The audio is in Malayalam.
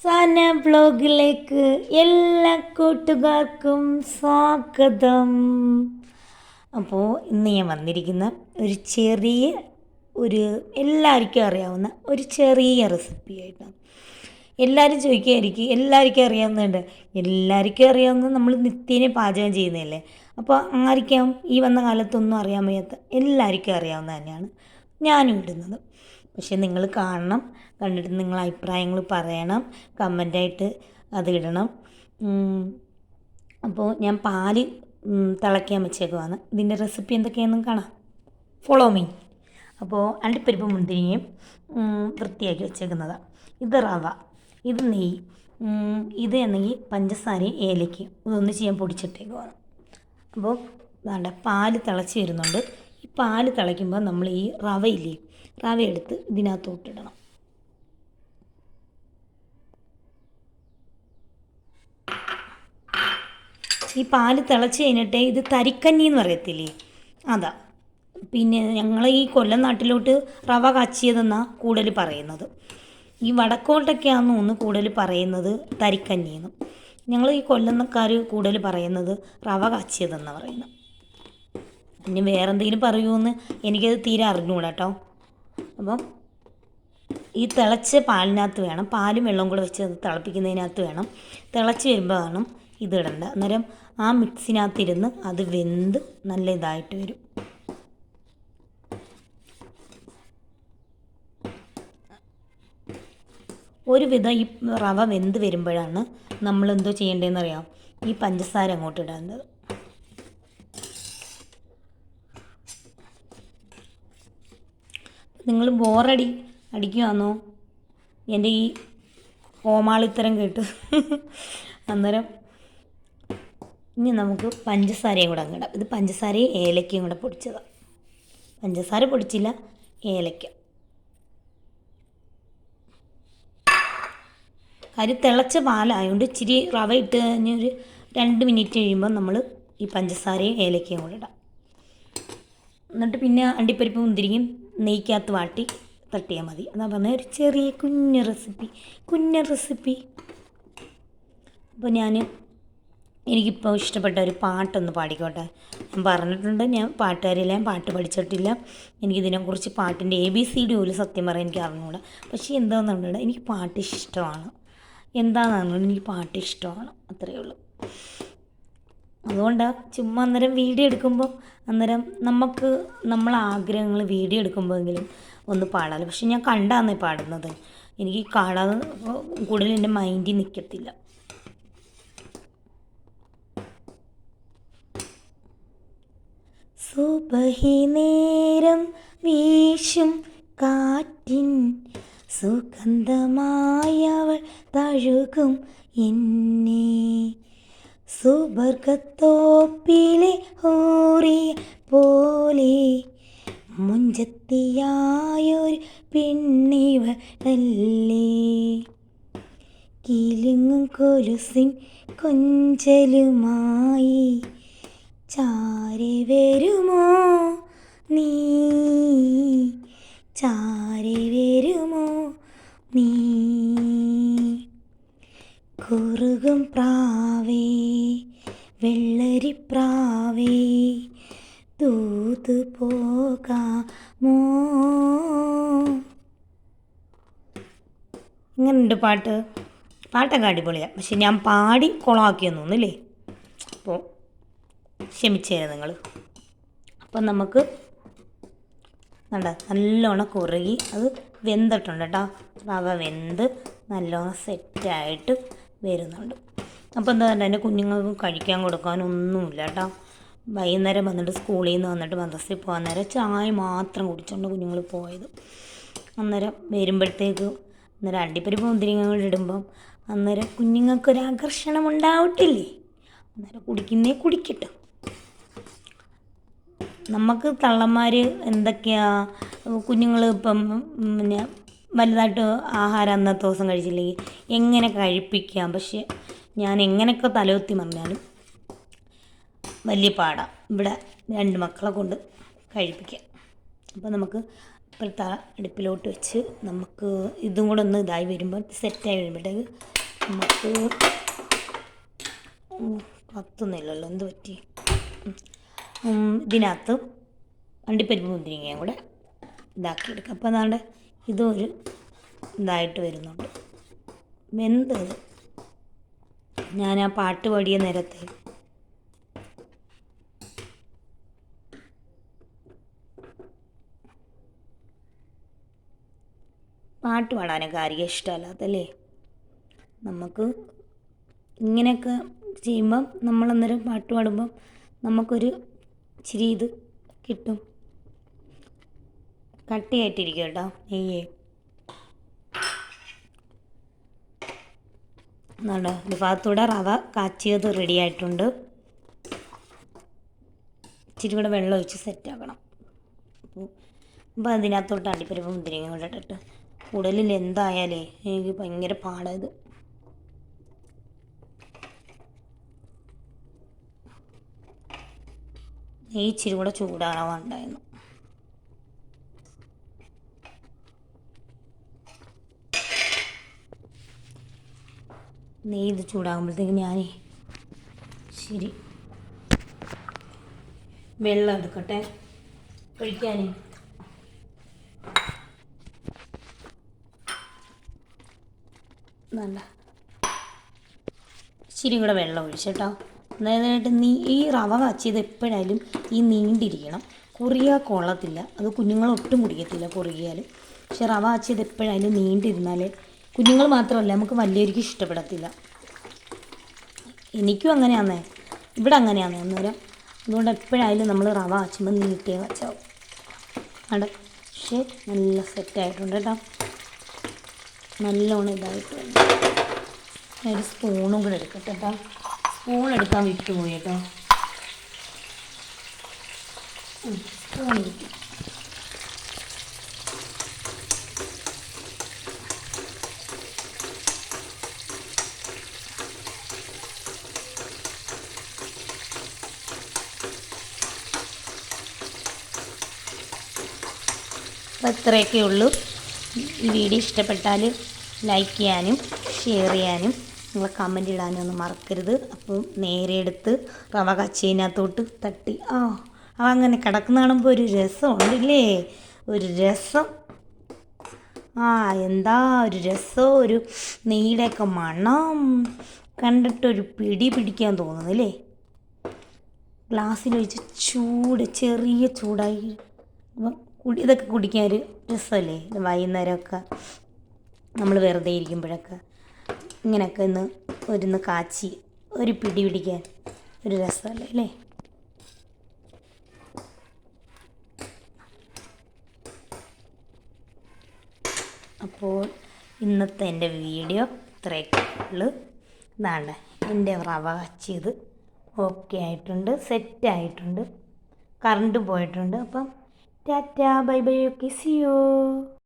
സാന വ്ലോഗിലേക്ക് എല്ലാ കൂട്ടുകാർക്കും സ്വാഗതം. അപ്പോൾ ഇന്ന് ഞാൻ വന്നിരിക്കുന്ന ഒരു എല്ലാവർക്കും അറിയാവുന്ന ഒരു ചെറിയ റെസിപ്പി ആയിട്ടാണ്. എല്ലാവരും ചോദിക്കുമായിരിക്കും, എല്ലാവർക്കും അറിയാവുന്നുണ്ട്. എല്ലാവർക്കും അറിയാവുന്ന നമ്മൾ നിത്യേന പാചകം ചെയ്യുന്നതല്ലേ. അപ്പോൾ ആർക്കും ഈ വന്ന കാലത്തൊന്നും അറിയാൻ വയ്യാത്ത എല്ലാവർക്കും അറിയാവുന്ന തന്നെയാണ് ഞാനും ഇടുന്നത്. പക്ഷെ നിങ്ങൾ കാണണം, കണ്ടിട്ട് നിങ്ങൾ അഭിപ്രായങ്ങൾ പറയണം, കമൻ്റായിട്ട് അത് ഇടണം. അപ്പോൾ ഞാൻ പാല് തിളയ്ക്കാൻ വെച്ചേക്കുവാണ്. ഇതിൻ്റെ റെസിപ്പി എന്തൊക്കെയാണെന്ന് കാണാം, ഫോളോ മീ. അപ്പോൾ അണ്ടിപ്പരിപ്പ് മുന്തിരിയും വൃത്തിയാക്കി വെച്ചേക്കുന്നതാണ്. ഇത് റവ, ഇത് നെയ്യ്, ഇത് എന്നെങ്കിൽ പഞ്ചസാരയും ഏലയ്ക്കും ഇതൊന്ന് ചെയ്യാൻ പൊടിച്ചിട്ടേക്കുവാണ്. അപ്പോൾ വേണ്ട പാല് തിളച്ച് വരുന്നുണ്ട്. ഈ പാല് തിളയ്ക്കുമ്പോൾ നമ്മൾ ഈ റവ എടുത്ത് ഇതിനകത്തോട്ടിടണം. ഈ പാല് തിളച്ച് കഴിഞ്ഞിട്ട് ഇത് തരിക്കഞ്ഞി എന്ന് പറയത്തില്ലേ, അതാ. പിന്നെ ഞങ്ങൾ ഈ കൊല്ലം നാട്ടിലോട്ട് റവ കാച്ചിയതെന്നാണ് കൂടുതൽ പറയുന്നത്. ഈ വടക്കോട്ടൊക്കെയാണെന്ന് ഒന്ന് കൂടുതൽ പറയുന്നത് തരിക്കഞ്ഞിന്ന്. ഞങ്ങൾ ഈ കൊല്ലംകാർ കൂടുതൽ പറയുന്നത് റവ കാച്ചിയതെന്നാണ് പറയുന്നത്. ഇനി വേറെ എന്തെങ്കിലും പറയുമെന്ന് എനിക്കത് തീരെ അറിഞ്ഞുകൂടാ കേട്ടോ. അപ്പം ഈ തിളച്ച പാലിനകത്ത് വേണം, പാലും വെള്ളവും കൂടെ വെച്ച് അത് തിളപ്പിക്കുന്നതിനകത്ത് വേണം. തിളച്ച് വരുമ്പോൾ വേണം ഇത് ഇടേണ്ട. അന്നേരം ആ മിക്സിനകത്തിരുന്ന് അത് വെന്ത് നല്ല ഇതായിട്ട് വരും. ഒരുവിധം ഈ റവ വെന്ത് വരുമ്പോഴാണ് നമ്മൾ എന്തോ ചെയ്യേണ്ടതെന്ന് അറിയാം, ഈ പഞ്ചസാര അങ്ങോട്ട് ഇടേണ്ടത്. നിങ്ങൾ അടിക്കുവാന്നോ എൻ്റെ ഈ കോമാളിത്തരം കേട്ട്? അന്നേരം ഇനി നമുക്ക് പഞ്ചസാരയും കൂടെ അങ്ങ് ഇടാം. ഇത് പഞ്ചസാരയും ഏലക്കയും കൂടെ പൊടിച്ചതാണ്. പഞ്ചസാര പൊടിച്ചില്ല, ഏലക്ക. കാര്യം തിളച്ച പാലായതുകൊണ്ട് ഇച്ചിരി റവ ഇട്ട് കഴിഞ്ഞ് ഒരു 2 മിനിറ്റ് കഴിയുമ്പോൾ നമ്മൾ ഈ പഞ്ചസാരയും ഏലക്കയും കൂടെ ഇടാം. എന്നിട്ട് പിന്നെ അണ്ടിപ്പരിപ്പ് മുന്തിരിയും നെയ്ക്കകത്ത് വാട്ടി തട്ടിയാൽ മതി. അതാ പറഞ്ഞ ഒരു ചെറിയ കുഞ്ഞ റെസിപ്പി. അപ്പോൾ എനിക്കിപ്പോൾ ഇഷ്ടപ്പെട്ട ഒരു പാട്ടൊന്ന് പാടിക്കോട്ടെ. ഞാൻ പറഞ്ഞിട്ടുണ്ട്, ഞാൻ പാട്ടുകാരില്ല, ഞാൻ പാട്ട് പഠിച്ചിട്ടില്ല. എനിക്കിതിനെക്കുറിച്ച് പാട്ടിൻ്റെ ABCD പോലും സത്യം പറയാൻ എനിക്ക് അറിഞ്ഞുകൂടാ. പക്ഷേ എന്താണെന്നുണ്ടെങ്കിൽ എനിക്ക് പാട്ട് ഇഷ്ടമാണ്. എനിക്ക് പാട്ട് ഇഷ്ടമാണ്, അത്രയേ ഉള്ളൂ. അതുകൊണ്ടാണ് ചുമ്മാ അന്നേരം വീഡിയോ എടുക്കുമ്പോൾ നമ്മളെ ആഗ്രഹങ്ങൾ വീഡിയോ എടുക്കുമ്പോഴെങ്കിലും ഒന്ന് പാടാമല്ലോ. പക്ഷെ ഞാൻ കണ്ടാന്നേ പാടുന്നത്, എനിക്ക് കാണാതെ കൂടുതൽ എൻ്റെ മൈൻഡിൽ നിൽക്കത്തില്ല. സുബഹി നേരം വീശും കാറ്റിൻ സുഗന്ധമായവൾ തഴുകും എന്നെ, സുബർഗത്തോപ്പിലെ ഹൂറിയ പോലെ മുഞ്ചത്തിയായൊരു പെണ്ണിവളല്ലേ, കിലുങ്ങും കൊലുസിൻ കൊഞ്ചലുമായി ചാരി വരുമോ നീ, ചാരി വരുമോ നീ, കുറുകും പ്രാവേ വെള്ളരിപ്രാവേ തൂതു പോകാമോ. ഇങ്ങനെയുണ്ട് പാട്ടൊക്കെ അടിപൊളിയാണ്. പക്ഷെ ഞാൻ പാടി കുളമാക്കിയെന്ന് തോന്നുന്നില്ലേ. അപ്പോൾ ക്ഷമിച്ചേരാം നിങ്ങൾ. അപ്പം നമുക്ക് നല്ലോണം കുറുകി അത് വെന്തിട്ടുണ്ട് കേട്ടോ. റവ വെന്ത് നല്ലോണം സെറ്റായിട്ട് വരുന്നുണ്ട്. അപ്പോൾ എന്താ പറയുക, എൻ്റെ കുഞ്ഞുങ്ങൾക്ക് കഴിക്കാൻ കൊടുക്കാനൊന്നുമില്ല കേട്ടോ. വൈകുന്നേരം വന്നിട്ട് സ്കൂളിൽ നിന്ന് വന്നിട്ട് മദ്രസയിൽ പോകാൻ നേരം ചായ മാത്രം കുടിച്ചുകൊണ്ട് കുഞ്ഞുങ്ങൾ പോയത്. അന്നേരം വരുമ്പോഴത്തേക്ക് അണ്ടിപ്പരിപ്പ് മുന്തിരിങ്ങകൾ ഇടുമ്പം അന്നേരം കുഞ്ഞുങ്ങൾക്കൊരാകർഷണം ഉണ്ടാവട്ടില്ലേ. അന്നേരം കുടിക്കട്ടെ. നമുക്ക് തള്ളന്മാർ എന്തൊക്കെയാ, കുഞ്ഞുങ്ങൾ ഇപ്പം പിന്നെ വലുതായിട്ട് ആഹാരം അന്നത്തെ ദിവസം കഴിച്ചില്ലെങ്കിൽ എങ്ങനെ കഴിപ്പിക്കാം. പക്ഷെ ഞാൻ എങ്ങനെയൊക്കെ തലകുത്തി പറഞ്ഞാലും വലിയ പാടാണ് ഇവിടെ 2 മക്കളെ കൊണ്ട് കഴിപ്പിക്കാം. അപ്പോൾ നമുക്ക് ഇപ്പോഴത്തെ അടുപ്പിലോട്ട് വെച്ച് നമുക്ക് ഇതും കൂടെ ഒന്ന് ഇതായി വരുമ്പോൾ സെറ്റായി വരുമ്പോഴത്തേക്ക് നമുക്ക് കത്തുന്നില്ലല്ലോ, എന്ത് പറ്റി? ഇതിനകത്ത് അണ്ടിപ്പരിപ്പ് മുന്തിരിങ്ങയും കൂടെ ഇതാക്കിയെടുക്കാം. അപ്പോൾ അതാണ്ട് ഇതൊരു ഇതായിട്ട് വരുന്നുണ്ട്, വെന്തത്. ഞാൻ ആ പാട്ട് പാടിയ നേരത്തെ പാട്ട് പാടാനൊക്കെ ആയിരിക്കും ഇഷ്ടമല്ലാത്തല്ലേ. നമുക്ക് ഇങ്ങനെയൊക്കെ ചെയ്യുമ്പം നമ്മളന്നേരം പാട്ട് പാടുമ്പം നമുക്കൊരു ഇച്ചിരി ഇത് കിട്ടും. കട്ടിയായിട്ടിരിക്കും കേട്ടോ നെയ്യേ. എന്നാണ് ഒരു ഭാഗത്തൂടെ റവ കാച്ചിയത് റെഡി ആയിട്ടുണ്ട്. ഇച്ചിരി കൂടെ വെള്ളം ഒഴിച്ച് സെറ്റാക്കണം. അപ്പോൾ അതിനകത്തോട്ട് അണ്ടിപ്പരിപ്പ് മുന്തിരിങ്ങ കൂടെ ഇട്ടിട്ട് കൂടുതലിൽ എന്തായാലേ എനിക്ക് ഭയങ്കര പാടായത്. നെയ്യ് ഇച്ചിരി കൂടെ ചൂടാവാണ്ടായിരുന്നു. നെയ്യ് ഇത് ചൂടാകുമ്പോഴത്തേക്ക് ഞാൻ ശരി വെള്ളം എടുക്കട്ടെ കഴിക്കാൻ. നല്ല ഇച്ചിരി കൂടെ വെള്ളം ഒഴിച്ചിട്ടോ. അതായത് ഈ റവ കാച്ചിയത് എപ്പോഴായാലും ഈ നീണ്ടിരിക്കണം, കുറിയാൽ കൊള്ളത്തില്ല. അത് കുഞ്ഞുങ്ങളൊട്ടും കുടിക്കത്തില്ല കുറുകിയാൽ. പക്ഷെ റവ കാച്ചിയത് എപ്പോഴായാലും നീണ്ടിരുന്നാൽ കുഞ്ഞുങ്ങൾ മാത്രമല്ല നമുക്ക് വലിയവർക്ക് ഇഷ്ടപ്പെടത്തില്ല. എനിക്കും അങ്ങനെയാന്നേ, ഇവിടെ അങ്ങനെയാന്നേ അന്നേരം. അതുകൊണ്ട് എപ്പോഴായാലും നമ്മൾ റവ കാച്ചുമ്പോൾ നീട്ടിയേ കാച്ചാവും. അവിടെ പക്ഷേ നല്ല സെറ്റായിട്ടുണ്ട് കേട്ടോ, നല്ലോണം ഇതായിട്ടുണ്ട്. ഒരു സ്പൂണും കൂടെ എടുക്കട്ടെ കേട്ടോ. സ്പൂൺ എടുക്കാൻ വിട്ടുപോയി കേട്ടോ. സ്പൂൺ ഇരിക്കും. അപ്പോൾ ഇത്രയൊക്കെ ഉള്ളൂ. ഈ വീഡിയോ ഇഷ്ടപ്പെട്ടാൽ ലൈക്ക് ചെയ്യാനും ഷെയർ ചെയ്യാനും നിങ്ങൾ കമൻ്റ് ഇടാനും ഒന്നും മറക്കരുത്. അപ്പോൾ നേരെ എടുത്ത് റവ കച്ചീനകത്തോട്ട് തട്ടി അങ്ങനെ കിടക്കുന്ന കാണുമ്പോൾ ഒരു രസമുണ്ടല്ലേ, ഒരു രസം. എന്താ ഒരു രസം, ഒരു നെയ്യുടെയൊക്കെ മണം കണ്ടിട്ടൊരു പിടി പിടിക്കാൻ തോന്നുന്നില്ലേ. ഗ്ലാസ്സിലൊഴിച്ച് ചെറിയ ചൂടായി ഇതൊക്കെ കുടിക്കാൻ ഒരു രസമല്ലേ. വൈകുന്നേരമൊക്കെ നമ്മൾ വെറുതെ ഇരിക്കുമ്പോഴൊക്കെ ഇങ്ങനെയൊക്കെ ഒന്ന് കാച്ചി ഒരു പിടി പിടിക്കാൻ ഒരു രസമല്ലേ അല്ലേ. അപ്പോൾ ഇന്നത്തെ എൻ്റെ വീഡിയോ ഇത്രയൊക്കെ ഉള്ളു. ഇതാണ്ട് എൻ്റെ റവ കാച്ചിയത് ഓക്കെ ആയിട്ടുണ്ട്, സെറ്റായിട്ടുണ്ട്. കറണ്ട് പോയിട്ടുണ്ട്. അപ്പം tata bye bye, okay, see U.